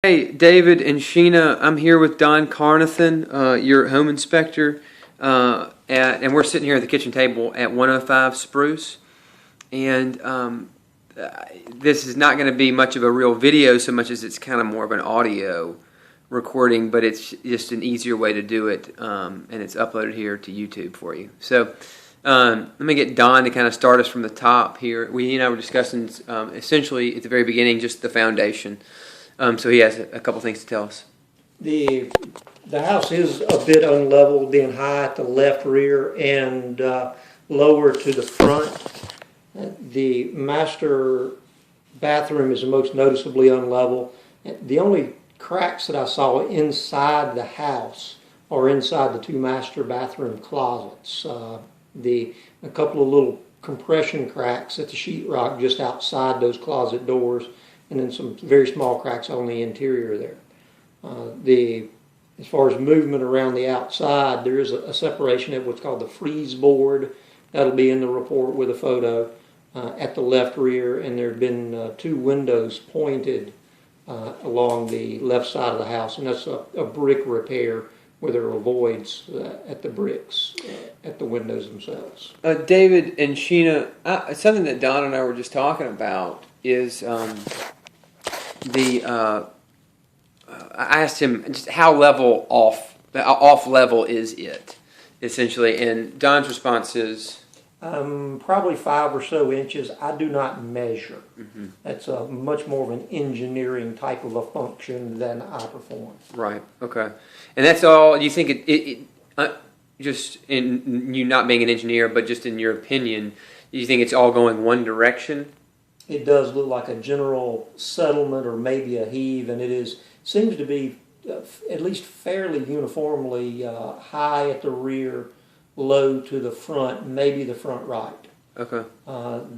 Hey, David and Sheena, I'm here with Don Carnathan, your home inspector, and we're sitting here at the kitchen table at 105 Spruce. And this is not going to be much of a real video so much as it's kind of more of an audio recording, but it's just an easier way to do it, and it's uploaded here to YouTube for you. So let me get Don to kind of start us from the top here. He and I were discussing essentially at the very beginning just the foundation. So he has a couple things to tell us. The house is a bit unlevel, being high at the left rear and lower to the front. The master bathroom is most noticeably unlevel. The only cracks that I saw inside the house are inside the two master bathroom closets. A couple of little compression cracks at the sheetrock just outside those closet doors, and then some very small cracks on the interior there. As far as movement around the outside, there is a separation of what's called the freeze board. That'll be in the report with a photo at the left rear, and there have been two windows pointed along the left side of the house, and that's a brick repair where there are voids at the bricks at the windows themselves. David and Sheena, something that Don and I were just talking about is I asked him just how level off level is it, essentially, and Don's response is probably 5 or so inches. I do not measure. Mm-hmm. That's a much more of an engineering type of a function than I perform. Right. Okay. And that's all. You think just in you not being an engineer, but just in your opinion, you think it's all going one direction? It does look like a general settlement or maybe a heave, and seems to be at least fairly uniformly high at the rear, low to the front, maybe the front right. Okay.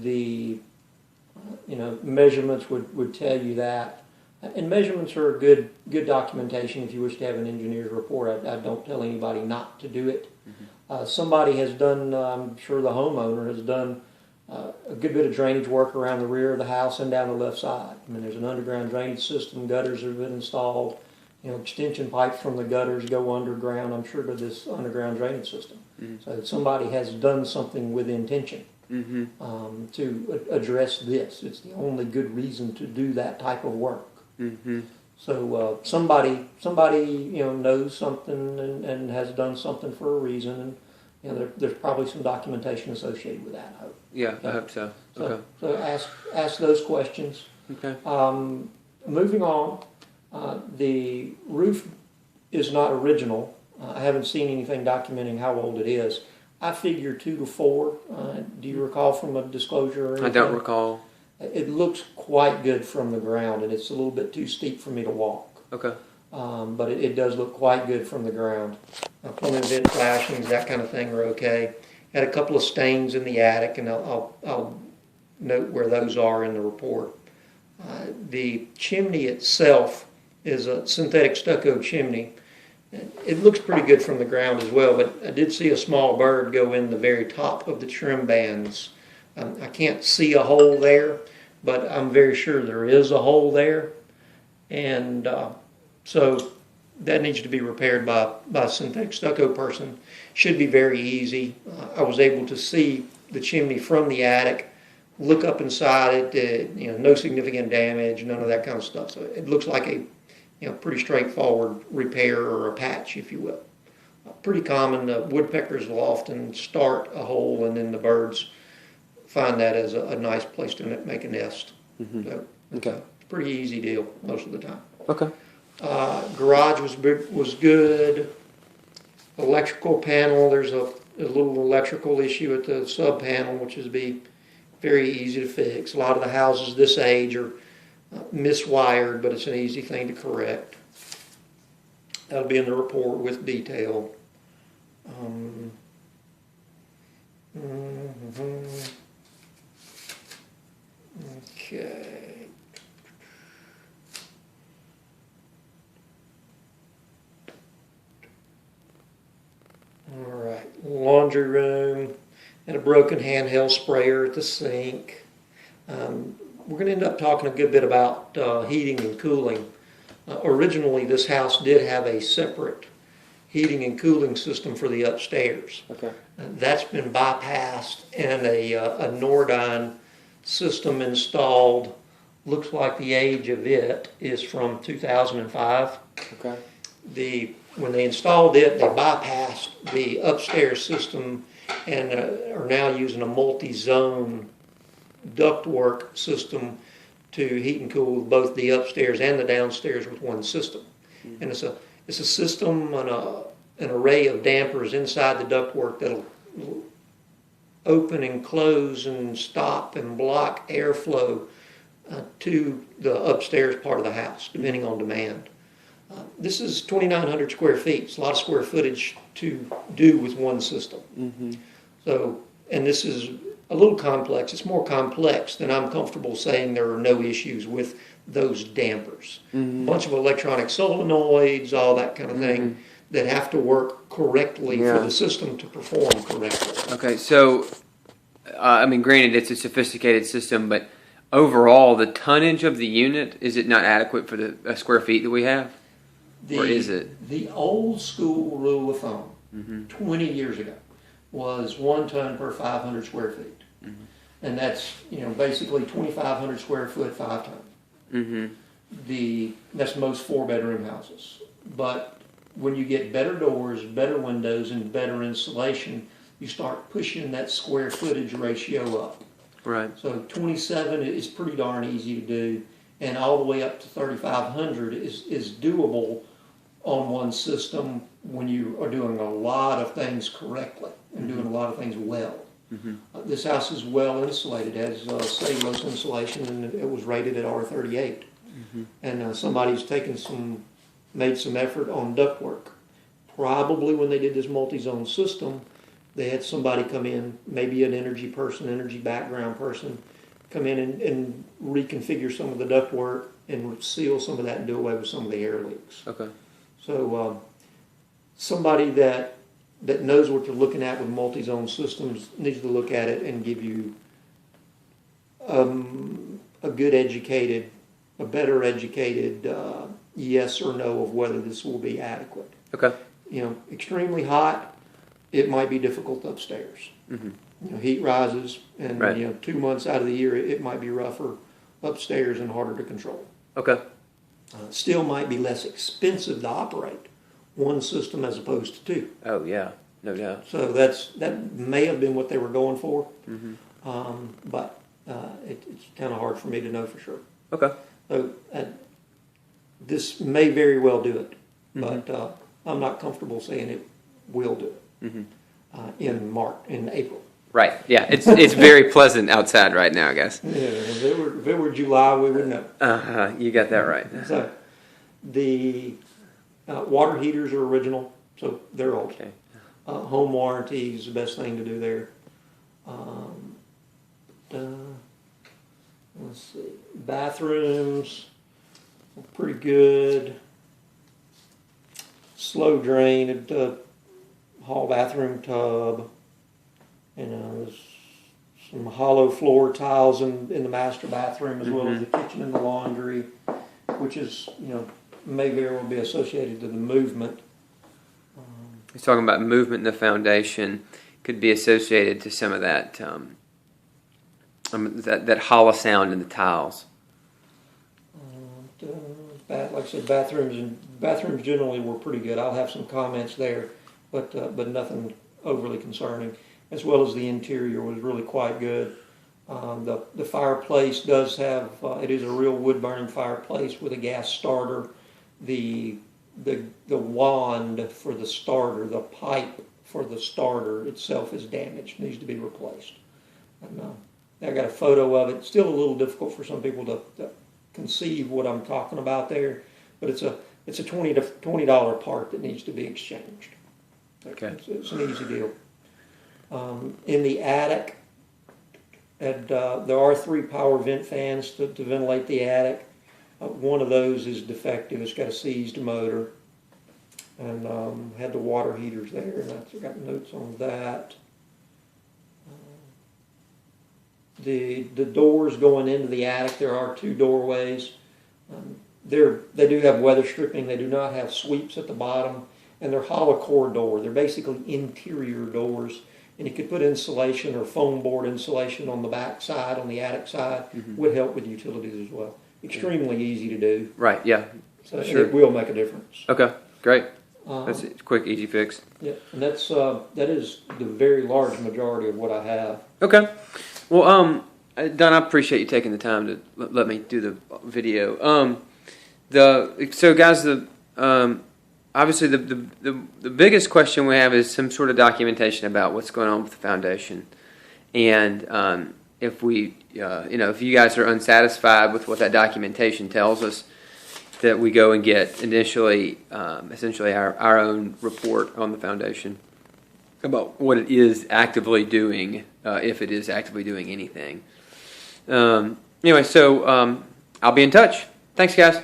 The measurements would tell you that, and measurements are a good documentation if you wish to have an engineer's report. I don't tell anybody not to do it. Mm-hmm. Somebody has done, I'm sure the homeowner has done a good bit of drainage work around the rear of the house and down the left side. I mean, there's an underground drainage system, gutters have been installed, extension pipes from the gutters go underground, I'm sure, to this underground drainage system. Mm-hmm. So somebody has done something with intention to address this. It's the only good reason to do that type of work. Mm-hmm. So somebody knows something and has done something for a reason, and there's probably some documentation associated with that, I hope. Yeah, I hope so. Okay. So ask those questions. Okay. Moving on, the roof is not original. I haven't seen anything documenting how old it is. I figure 2 to 4. Do you recall from a disclosure or anything? I don't recall. It looks quite good from the ground, and it's a little bit too steep for me to walk. Okay. But it does look quite good from the ground. Plumbing vent flashings, that kind of thing are okay. Had a couple of stains in the attic, and I'll note where those are in the report. The chimney itself is a synthetic stucco chimney. It looks pretty good from the ground as well, but I did see a small bird go in the very top of the trim bands. I can't see a hole there, but I'm very sure there is a hole there. And so that needs to be repaired by a synthetic stucco person. Should be very easy. I was able to see the chimney from the attic, look up inside it, no significant damage, none of that kind of stuff. So it looks like a pretty straightforward repair or a patch, if you will. Pretty common. Woodpeckers will often start a hole, and then the birds find that as a nice place to make a nest. Mm-hmm. So it's a pretty easy deal most of the time. Okay. Garage was good. Electrical panel, there's a little electrical issue at the sub panel, which is be very easy to fix. A lot of the houses this age are miswired, but it's an easy thing to correct. That'll be in the report with detail. Okay. All right, laundry room, and a broken handheld sprayer at the sink. We're going to end up talking a good bit about heating and cooling. Originally, this house did have a separate heating and cooling system for the upstairs. Okay. That's been bypassed and a Nordyne system installed. Looks like the age of it is from 2005. Okay. When they installed it, they bypassed the upstairs system and are now using a multi-zone ductwork system to heat and cool both the upstairs and the downstairs with one system. Mm-hmm. And it's a system and an array of dampers inside the ductwork that'll open and close and stop and block airflow to the upstairs part of the house, depending on demand. This is 2,900 square feet. It's a lot of square footage to do with one system. Mm-hmm. So, and this is a little complex. It's more complex than I'm comfortable saying there are no issues with those dampers. Mm-hmm. A bunch of electronic solenoids, all that kind of thing, that have to work correctly for the system to perform correctly. Okay, so, I mean, granted, it's a sophisticated system, but overall, the tonnage of the unit, is it not adequate for the square feet that we have? Or is it? The old school rule of thumb, 20 years ago, was 1 ton per 500 square feet. Mm-hmm. And that's, basically 2,500 square foot, 5 tons. Mm-hmm. That's most 4-bedroom houses. But when you get better doors, better windows, and better insulation, you start pushing that square footage ratio up. Right. So 27 is pretty darn easy to do, and all the way up to 3,500 is doable on one system when you are doing a lot of things correctly and doing a lot of things well. Mm-hmm. This house is well insulated, has cellulose insulation, and it was rated at R38. Mm-hmm. And somebody's made some effort on ductwork. Probably when they did this multi-zone system, they had somebody come in, maybe an energy background person, come in and reconfigure some of the ductwork and seal some of that and do away with some of the air leaks. Okay. So somebody that knows what they're looking at with multi-zone systems needs to look at it and give you a better educated yes or no of whether this will be adequate. Okay. Extremely hot, it might be difficult upstairs. Mm-hmm. Heat rises, and 2 months out of the year, it might be rougher upstairs and harder to control. Okay. Still might be less expensive to operate one system as opposed to two. Oh yeah, no doubt. So that may have been what they were going for, but it's kind of hard for me to know for sure. Okay. So this may very well do it, but I'm not comfortable saying it will do it in April. Right. Yeah. It's very pleasant outside right now, I guess. Yeah. If it were July, we would know. You got that right. So the water heaters are original, so they're old. Okay. Home warranty is the best thing to do there. Let's see. Bathrooms are pretty good. Slow drain at the hall bathroom tub. There's some hollow floor tiles in the master bathroom as well as the kitchen and the laundry, which is, may very well be associated to the movement. He's talking about movement in the foundation could be associated to some of that that hollow sound in the tiles. Like I said, bathrooms generally were pretty good. I'll have some comments there, but nothing overly concerning. As well as the interior was really quite good. The fireplace does have it is a real wood burning fireplace with a gas starter. The wand for the starter, the pipe for the starter itself is damaged, needs to be replaced. And I got a photo of it. Still a little difficult for some people to conceive what I'm talking about there, but it's a $20 part that needs to be exchanged. Okay. It's an easy deal. In the attic, there are 3 power vent fans to ventilate the attic. One of those is defective. It's got a seized motor, and had the water heaters there, and I've got notes on that. The doors going into the attic, there are 2 doorways. They do have weather stripping. They do not have sweeps at the bottom, and they're hollow core door. They're basically interior doors, and you could put insulation or foam board insulation on the back side, on the attic side, would help with utilities as well. Extremely easy to do, Right. Yeah. so and Sure. it will make a difference. Okay. Great. Um, That's a quick, easy fix. Yeah, and that is the very large majority of what I have. Okay. Well, Don, I appreciate you taking the time to let me do the video. So guys, obviously the biggest question we have is some sort of documentation about what's going on with the foundation, and if we, if you guys are unsatisfied with what that documentation tells us, that we go and get essentially our own report on the foundation about what it is actively doing, if it is actively doing anything. Anyway, so I'll be in touch. Thanks, guys.